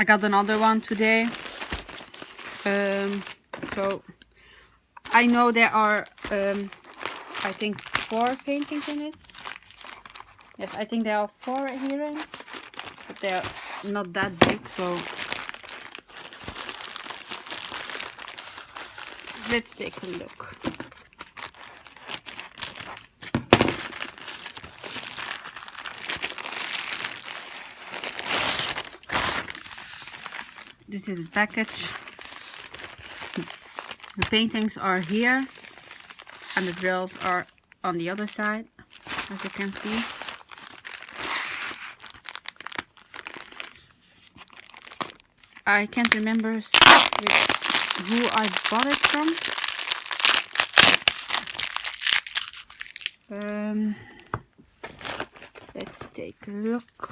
I got another one today. So I know there are I think 4 paintings in it. Yes, I think there are 4 here in, but they're not that big, so let's take a look. This is a package. The paintings are here and the drills are on the other side, as you can see. I can't remember who I bought it from. Let's take a look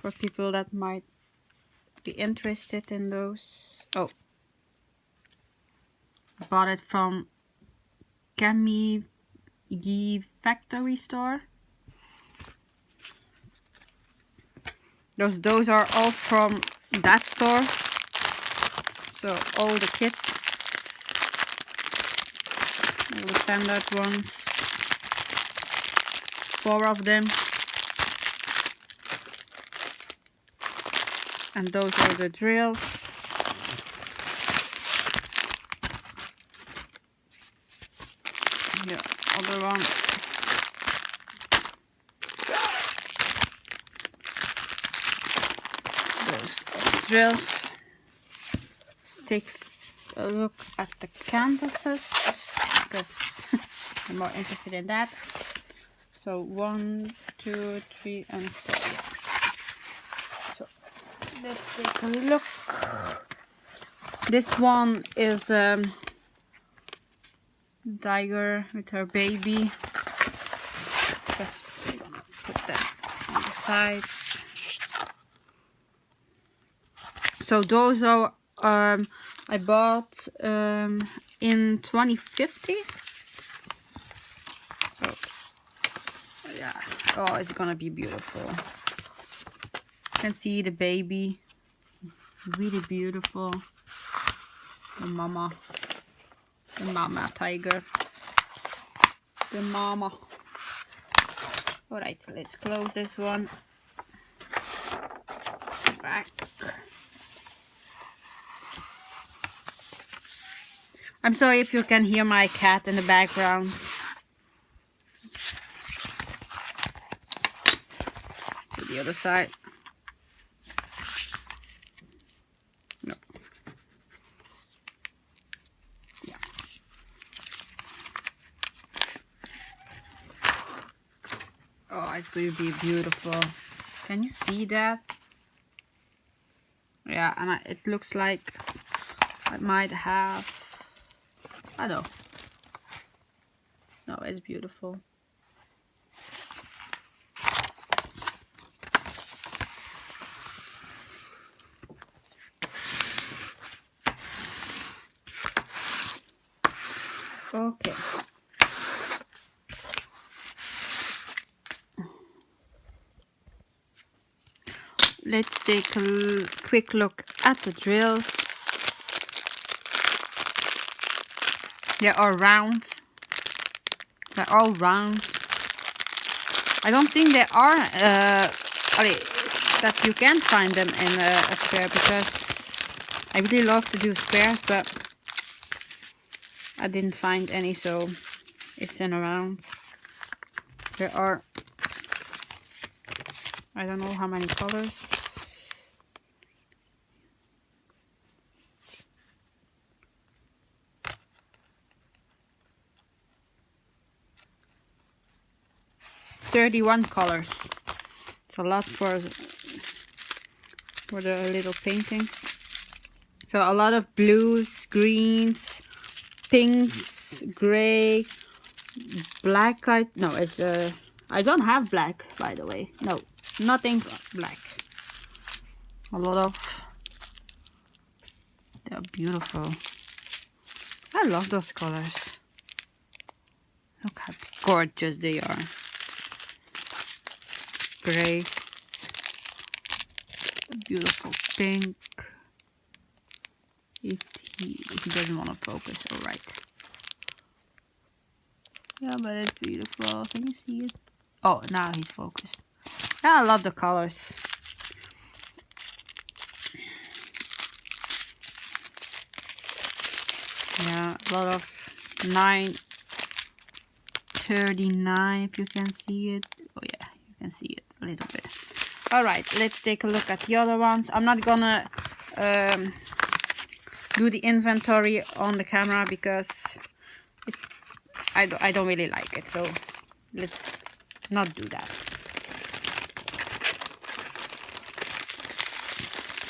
for people that might be interested in those. Oh, I bought it from Kamy Yi factory store. Those are all from that store. So all the kits, all the standard ones, 4 of them, and those are the drills. Here, other one. Those are the drills. Let's take a look at the canvases because I'm more interested in that. So 1, 2, 3, and 4. Yeah. So let's take a look. This one is tiger with her baby. Just gonna put that on the sides. So those are I bought in 2050. So yeah, oh, it's gonna be beautiful. You can see the baby, really beautiful. The mama tiger, the mama. All right, let's close this one back. I'm sorry if you can hear my cat in the background. To the other side. No. Yeah. Oh, it's going to be beautiful. Can you see that? Yeah, and it looks like I might have, I don't know. No, it's beautiful. Okay. Let's take a quick look at the drills. They are round. They're all round. I don't think they are that you can find them in a square, because I really love to do squares, but I didn't find any, so it's in a round. There are, I don't know how many colors. "31 colors. It's a lot for the little painting. So a lot of blues, greens, pinks, gray, black. No, it's I don't have black, by the way. No, nothing black. A lot of, they're beautiful. I love those colors. Look how gorgeous they are. Gray. beautiful pink. If he doesn't want to focus, alright. Yeah, but it's beautiful. Can you see it? Oh, now he's focused. Yeah, I love the colors. Yeah, a lot of 939 if you can see it. Oh yeah, you can see it a little bit. Alright, let's take a look at the other ones. I'm not gonna do the inventory on the camera because I don't really like it, so let's not do that.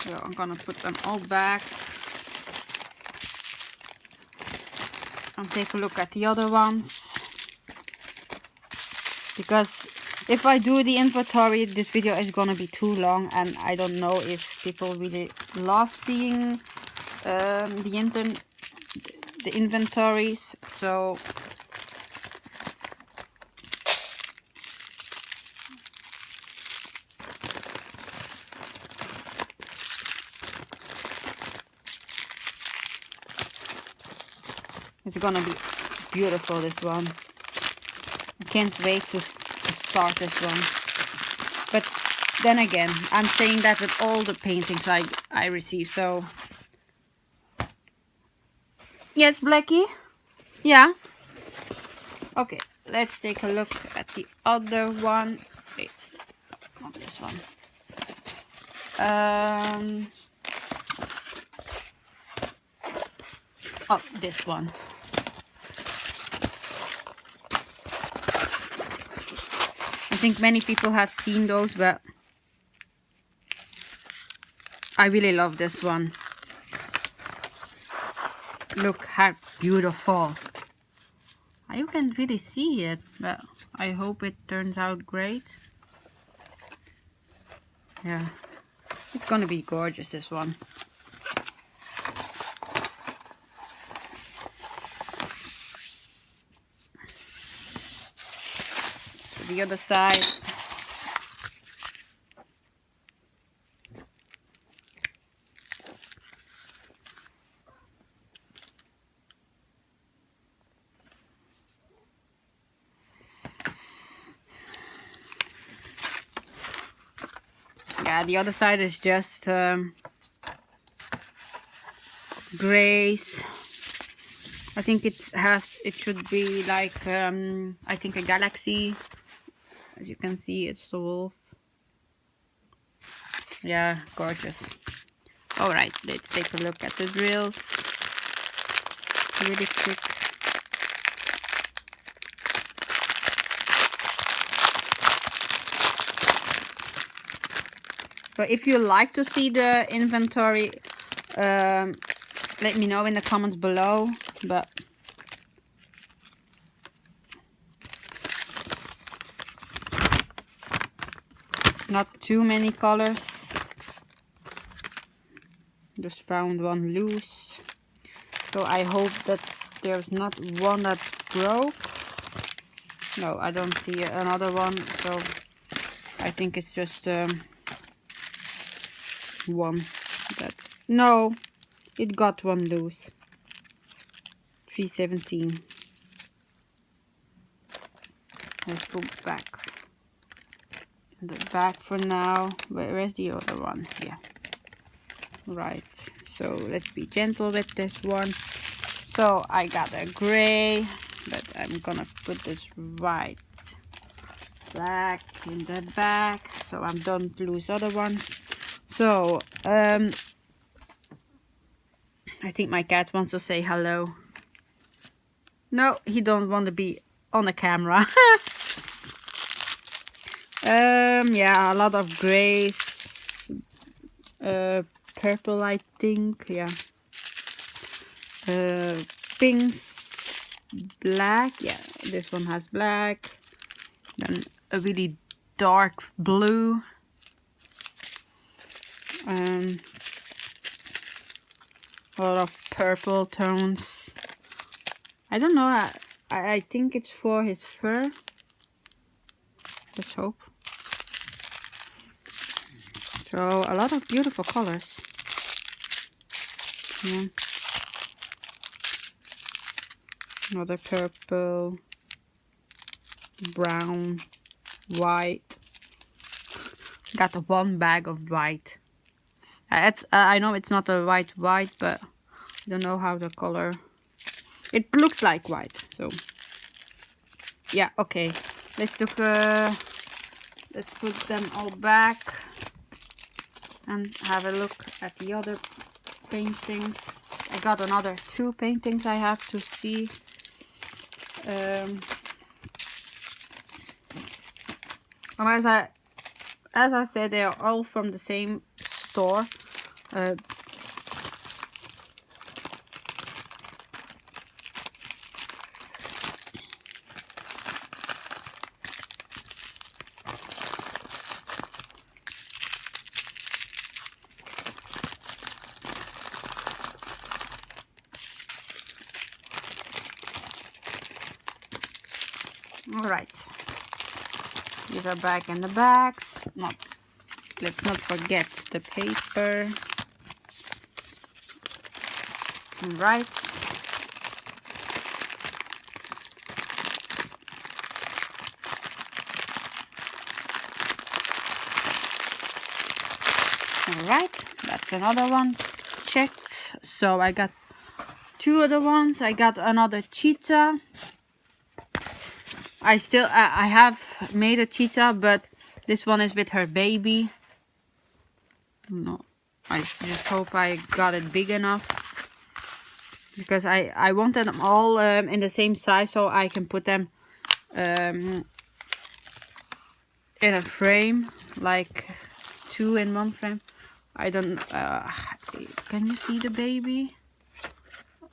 So I'm gonna put them all back and take a look at the other ones, because if I do the inventory, this video is gonna be too long, and I don't know if people really love seeing the inventories. So it's gonna be beautiful, this one. I can't wait to start this one. But then again, I'm saying that with all the paintings I receive, so... Yes, Blackie? Yeah? Okay, let's take a look at the other one. Wait, no, not this one. Oh, this one. I think many people have seen those, but I really love this one. Look how beautiful. You can't really see it, but I hope it turns out great. Yeah, it's gonna be gorgeous, this one. So the other side. Yeah, the other side is just grays. I think it should be like I think a galaxy. As you can see, it's the wolf. Yeah, gorgeous. Alright, let's take a look at the drills really quick. So if you like to see the inventory, let me know in the comments below. But not too many colors. Just found one loose. So I hope that there's not one that broke. No, I don't see another one. So I think it's just one. No, it got one loose. 317. Let's go back. The back for now. Where's the other one? Here. Right. So let's be gentle with this one. So I got a gray, but I'm gonna put this white black in the back so I don't lose other ones. So I think my cat wants to say hello. No, he don't want to be on the camera. Yeah, a lot of grays, purple, I think. Yeah, pinks, black. Yeah, this one has black. Then a really dark blue. A lot of purple tones. I don't know. I think it's for his fur. Let's hope. So a lot of beautiful colors. Yeah. Another purple, brown, white. Got one bag of white. I know it's not a white, but I don't know how the color. It looks like white, so yeah. Okay, let's put them all back and have a look at the other paintings. I got another 2 paintings I have to see. And as I said, they are all from the same store. Alright, these are back in the bags. Let's not forget the paper. Alright. Alright, that's another one checked. So I got 2 other ones. I got another cheetah. I have made a cheetah, but this one is with her baby. No, I just hope I got it big enough, because I wanted them all in the same size, so I can put them in a frame, like 2 in 1 frame. I don't. Can you see the baby?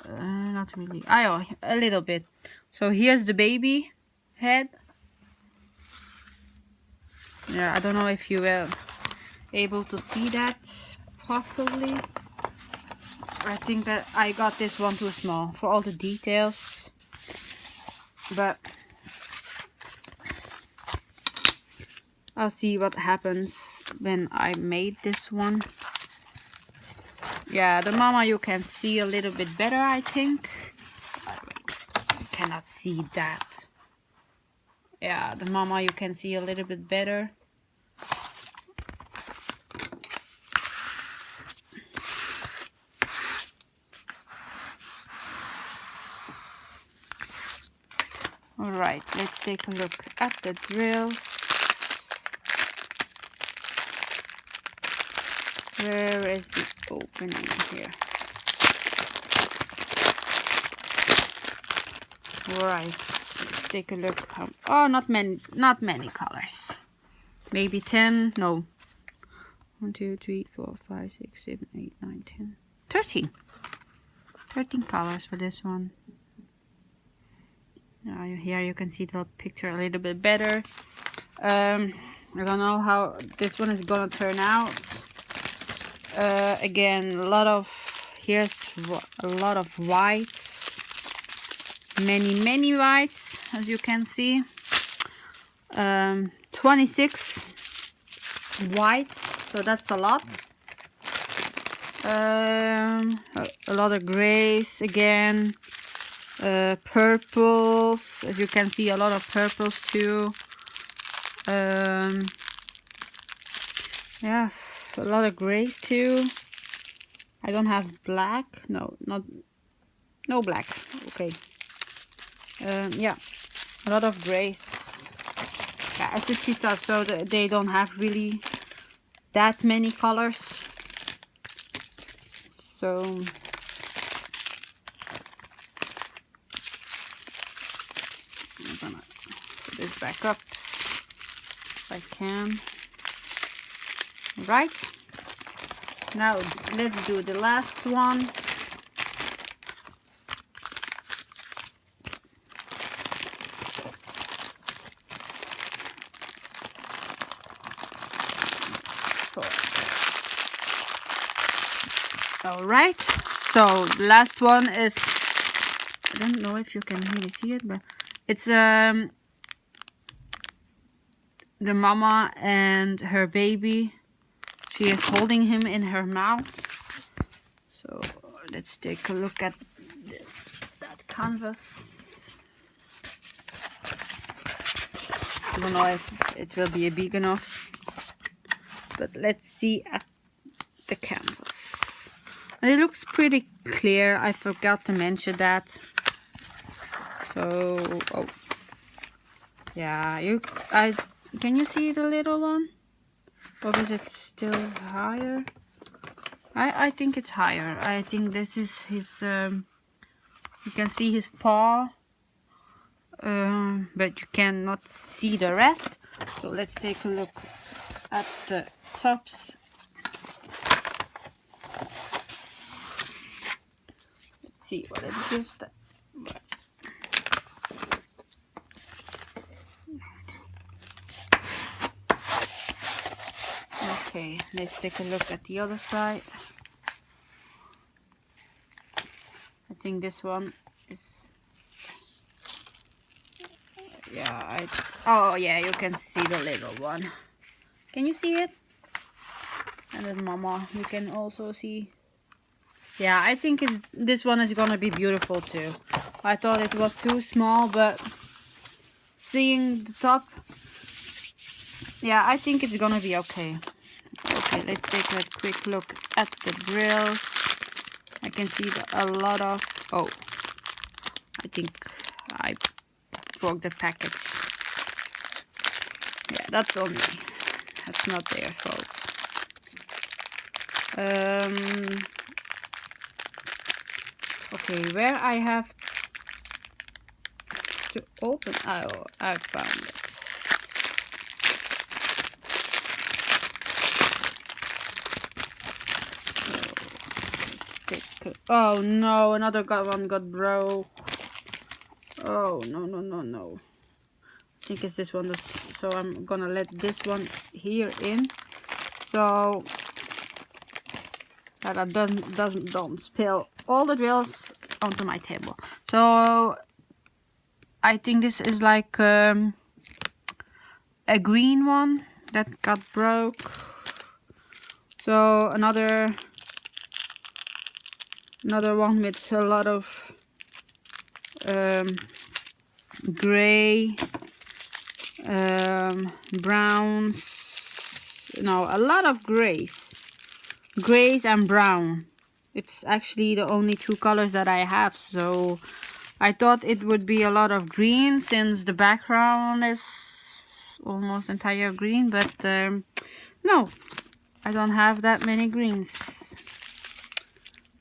Not really. Oh, a little bit. So here's the baby head. Yeah, I don't know if you were able to see that properly. I think that I got this one too small for all the details, but I'll see what happens when I made this one. Yeah, the mama you can see a little bit better, I think. You cannot see that. Yeah, the mama you can see a little bit better. Alright, let's take a look at the drills. Where is the opening here? Alright, let's take a look. Oh, not many colors. Maybe 10, no. 1, 2, 3, 4, 5, 6, 7, 8, 9, 10. 13. 13 colors for this one. Here you can see the picture a little bit better. I don't know how this one is gonna turn out. Again, here's a lot of whites. Many whites, as you can see. 26 whites, so that's a lot. A lot of grays again. Purples, as you can see, a lot of purples too. Yeah, a lot of grays too. I don't have black. No black. Okay. Yeah, a lot of grays. Yeah, it's a cheetah, so they don't have really that many colors. So I'm gonna put this back up if I can. Right, now let's do the last one. All right, so the last one is, I don't know if you can really see it, but it's the mama and her baby. She is holding him in her mouth. So let's take a look at that canvas. I don't know if it will be big enough, but let's see at the canvas. And it looks pretty clear. I forgot to mention that. So, oh, yeah, can you see the little one? Or is it still higher? I think it's higher. I think this is his, you can see his paw, but you cannot see the rest. So let's take a look at the tops. Let's see what it gives. Okay, let's take a look at the other side. I think this one is, yeah, oh yeah, you can see the little one. Can you see it? And then Mama, you can also see. Yeah, I think this one is gonna be beautiful too. I thought it was too small, but seeing the top, yeah, I think it's gonna be okay. Okay, let's take a quick look at the drills. I can see a lot of, oh, I think I broke the package. Yeah, that's on me. That's not their fault. Okay, where I have to open, oh, I found it. Oh no, another one got broke. Oh no. I think it's this one. So I'm gonna let this one here in, so that I don't spill all the drills onto my table. So I think this is like a green one that got broke. So another one with a lot of gray, browns, no, a lot of grays and brown. It's actually the only two colors that I have, so I thought it would be a lot of green since the background is almost entire green, but no, I don't have that many greens.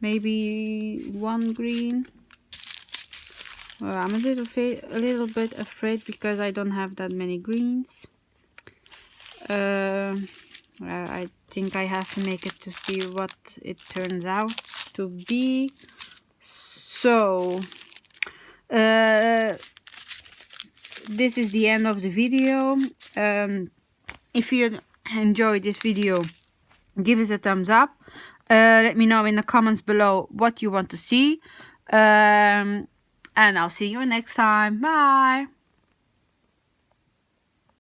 Maybe one green. Well, I'm a little bit afraid because I don't have that many greens. I think I have to make it to see what it turns out to be. So this is the end of the video. If you enjoyed this video, give us a thumbs up. Let me know in the comments below what you want to see. And I'll see you next time. Bye!